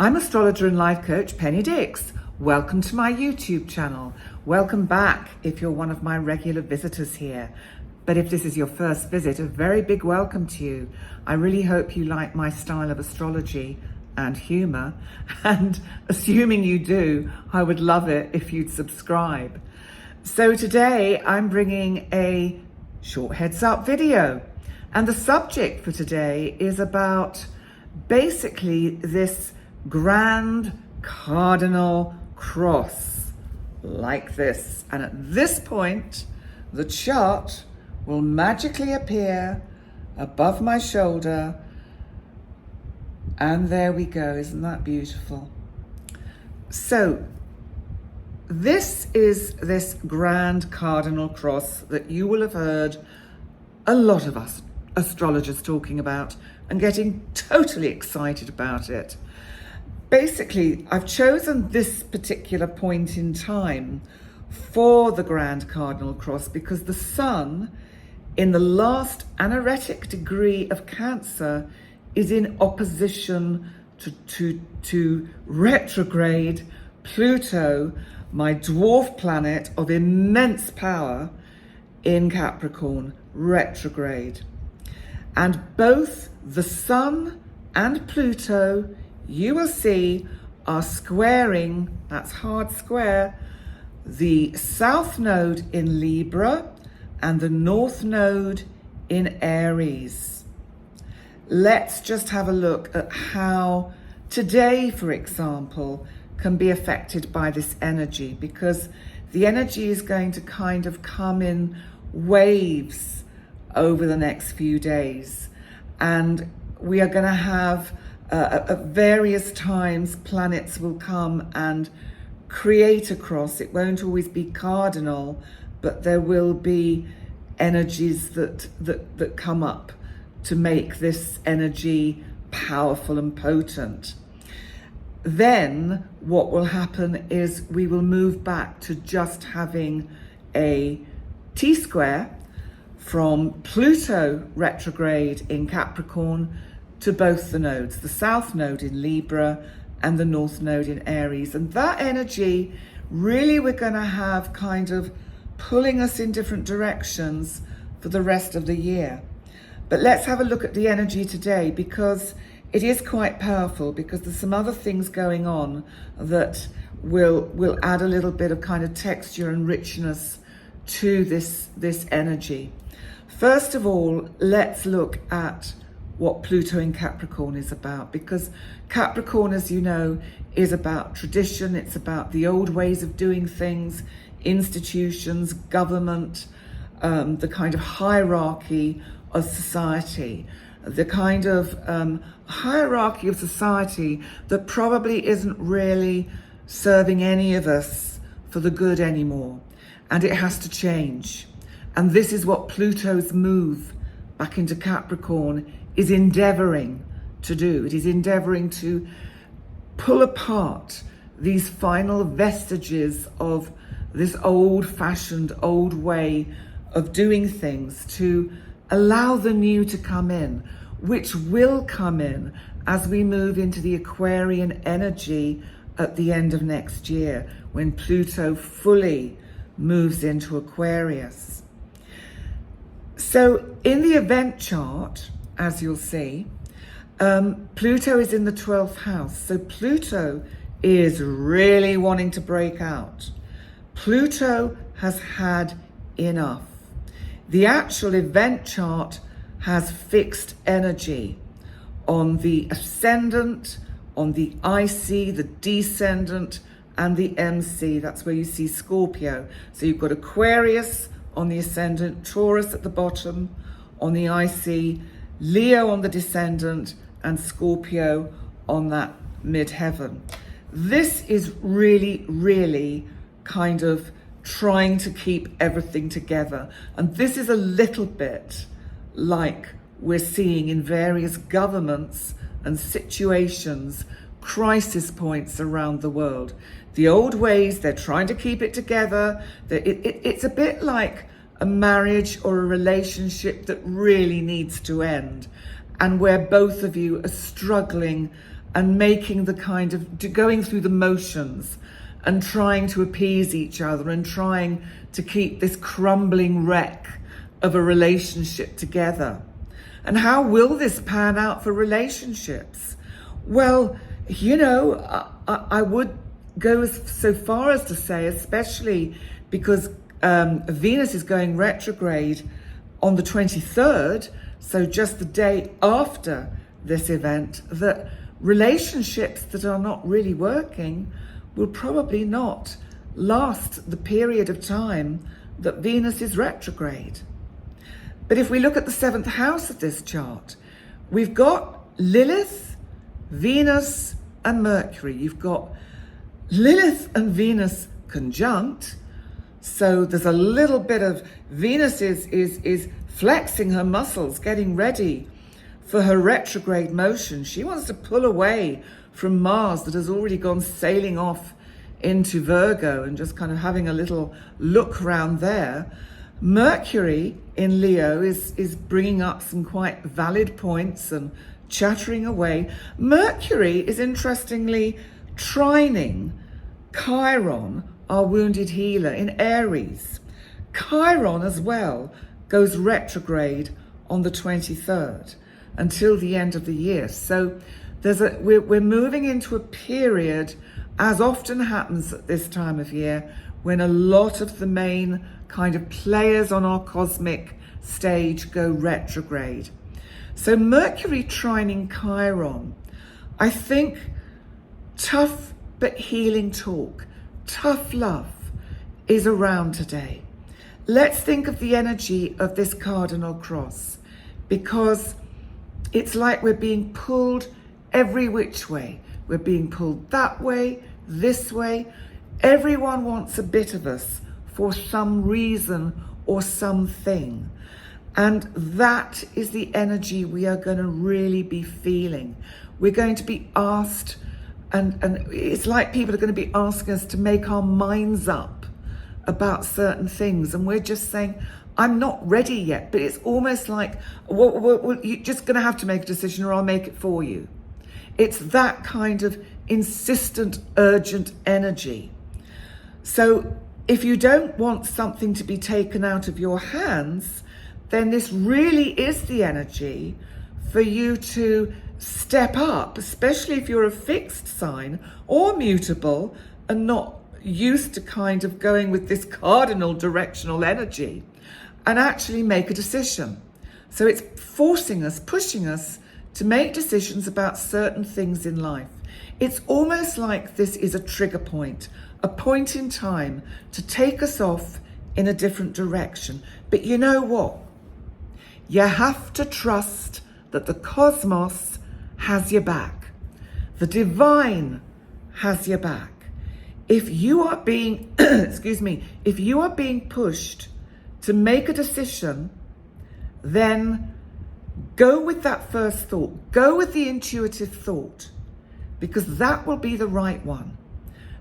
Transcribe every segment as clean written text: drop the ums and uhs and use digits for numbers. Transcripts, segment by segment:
I'm astrologer and life coach Penny Dix. Welcome to my YouTube channel. Welcome back if you're one of my regular visitors here. But if this is your first visit, a very big welcome to you. I really hope you like my style of astrology and humor. And assuming you do, I would love it if you'd subscribe. So today I'm bringing a short heads up video. And the subject for today is about basically this Grand Cardinal Cross, like this. And at this point, the chart will magically appear above my shoulder. And there we go. Isn't that beautiful? So this is this Grand Cardinal Cross that you will have heard a lot of us astrologers talking about and getting totally excited about it. Basically, I've chosen this particular point in time for the Grand Cardinal Cross because the Sun, in the last anaretic degree of Cancer, is in opposition to retrograde Pluto, my dwarf planet of immense power, in Capricorn, retrograde. And both the Sun and Pluto, you will see, are squaring, that's hard square, the South Node in Libra and the North Node in Aries. Let's just have a look at how today, for example, can be affected by this energy, because the energy is going to kind of come in waves over the next few days. And we are going to have at various times, planets will come and create a cross. It won't always be cardinal, but there will be energies that come up to make this energy powerful and potent. Then what will happen is we will move back to just having a T-square from Pluto retrograde in Capricorn to both the nodes, the South Node in Libra and the North Node in Aries. And that energy, really we're going to have kind of pulling us in different directions for the rest of the year. But let's have a look at the energy today, because it is quite powerful, because there's some other things going on that will add a little bit of kind of texture and richness to this energy. First of all, let's look at what Pluto in Capricorn is about, because Capricorn, as you know, is about tradition. It's about the old ways of doing things, institutions, government, the kind of hierarchy of society, the kind of hierarchy of society that probably isn't really serving any of us for the good anymore. And it has to change. And this is what Pluto's move back into Capricorn is endeavoring to do. It is endeavoring to pull apart these final vestiges of this old-fashioned, old way of doing things, to allow the new to come in, which will come in as we move into the Aquarian energy at the end of next year, when Pluto fully moves into Aquarius. So in the event chart, as you'll see, Pluto is in the 12th house. So Pluto is really wanting to break out. Pluto has had enough. The actual event chart has fixed energy on the ascendant, on the IC, the descendant, and the MC. That's where you see Scorpio. So you've got Aquarius on the ascendant, Taurus at the bottom on the IC, Leo on the descendant, and Scorpio on that midheaven. This is really, really kind of trying to keep everything together. And this is a little bit like we're seeing in various governments and situations, crisis points around the world. The old ways, they're trying to keep it together. It's a bit like a marriage or a relationship that really needs to end, and where both of you are struggling and making the kind of going through the motions and trying to appease each other and trying to keep this crumbling wreck of a relationship together. And how will this pan out for relationships? Well, you know, I would go so far as to say, especially because Venus is going retrograde on the 23rd, so just the day after this event, that relationships that are not really working will probably not last the period of time that Venus is retrograde. But if we look at the 7th house of this chart, we've got Lilith, Venus, and Mercury. You've got Lilith and Venus conjunct. So there's a little bit of Venus is flexing her muscles, getting ready for her retrograde motion. She wants to pull away from Mars that has already gone sailing off into Virgo and just kind of having a little look around there. Mercury in Leo is bringing up some quite valid points and chattering away. Mercury is interestingly trining Chiron, our wounded healer, in Aries. Chiron as well goes retrograde on the 23rd until the end of the year. So we're moving into a period, as often happens at this time of year, when a lot of the main kind of players on our cosmic stage go retrograde. So Mercury trining Chiron, I think tough but healing talk, tough love is around today. Let's think of the energy of this cardinal cross, because it's like we're being pulled every which way. We're being pulled that way, this way. Everyone wants a bit of us for some reason or something. And that is the energy we are going to really be feeling. We're going to be asked, and it's like people are going to be asking us to make our minds up about certain things. And we're just saying, I'm not ready yet. But it's almost like, well, you're just going to have to make a decision or I'll make it for you. It's that kind of insistent, urgent energy. So if you don't want something to be taken out of your hands, then this really is the energy for you to step up, especially if you're a fixed sign or mutable and not used to kind of going with this cardinal directional energy, and actually make a decision. So it's forcing us, pushing us to make decisions about certain things in life. It's almost like this is a trigger point, a point in time to take us off in a different direction. But you know what? You have to trust that the cosmos has your back. The divine has your back. If you are being, if you are being pushed to make a decision, then go with that first thought. Go with the intuitive thought, because that will be the right one.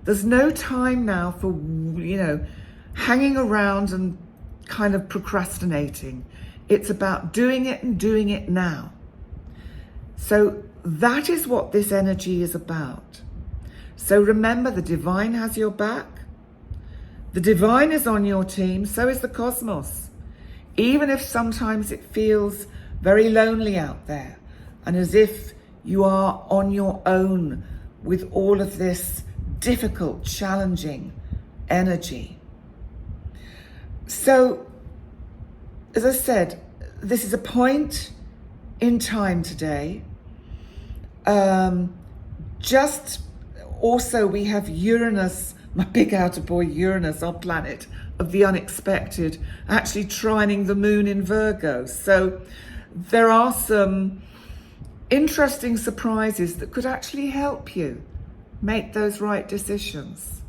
There's no time now for, hanging around and kind of procrastinating. It's about doing it and doing it now. So that is what this energy is about. So remember, the divine has your back. The divine is on your team, so is the cosmos. Even if sometimes it feels very lonely out there and as if you are on your own with all of this difficult, challenging energy. So, as I said, this is a point in time today. Also, we have Uranus, my big outer boy Uranus, our planet of the unexpected, actually trining the moon in Virgo. So there are some interesting surprises that could actually help you make those right decisions.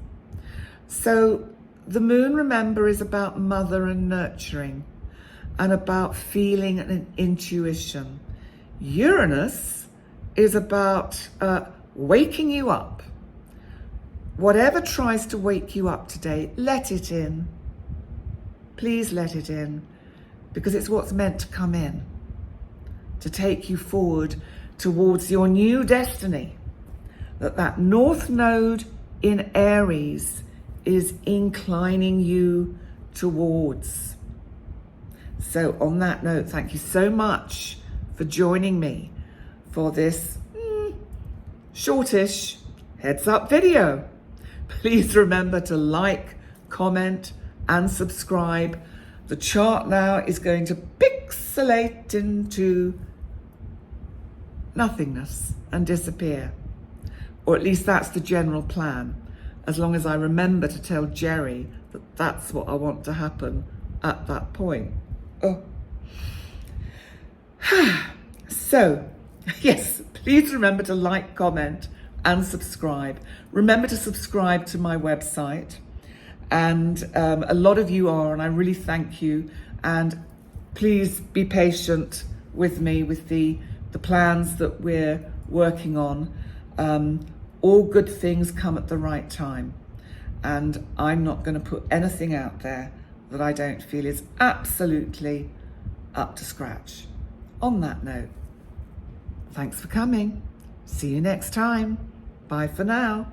So the moon, remember, is about mother and nurturing and about feeling and intuition. Uranus is about waking you up. Whatever tries to wake you up today, let it in. Please let it in, because it's what's meant to come in, to take you forward towards your new destiny. that North Node in Aries is inclining you towards. So on that note, thank you so much for joining me for this shortish heads up video. Please remember to like, comment and subscribe. The chart now is going to pixelate into nothingness and disappear. Or at least that's the general plan, as long as I remember to tell Jerry that that's what I want to happen at that point. Oh. So, yes, please remember to like, comment and subscribe. Remember to subscribe to my website. And a lot of you are, and I really thank you. And please be patient with me with the plans that we're working on. All good things come at the right time. And I'm not going to put anything out there that I don't feel is absolutely up to scratch. On that note, thanks for coming. See you next time. Bye for now.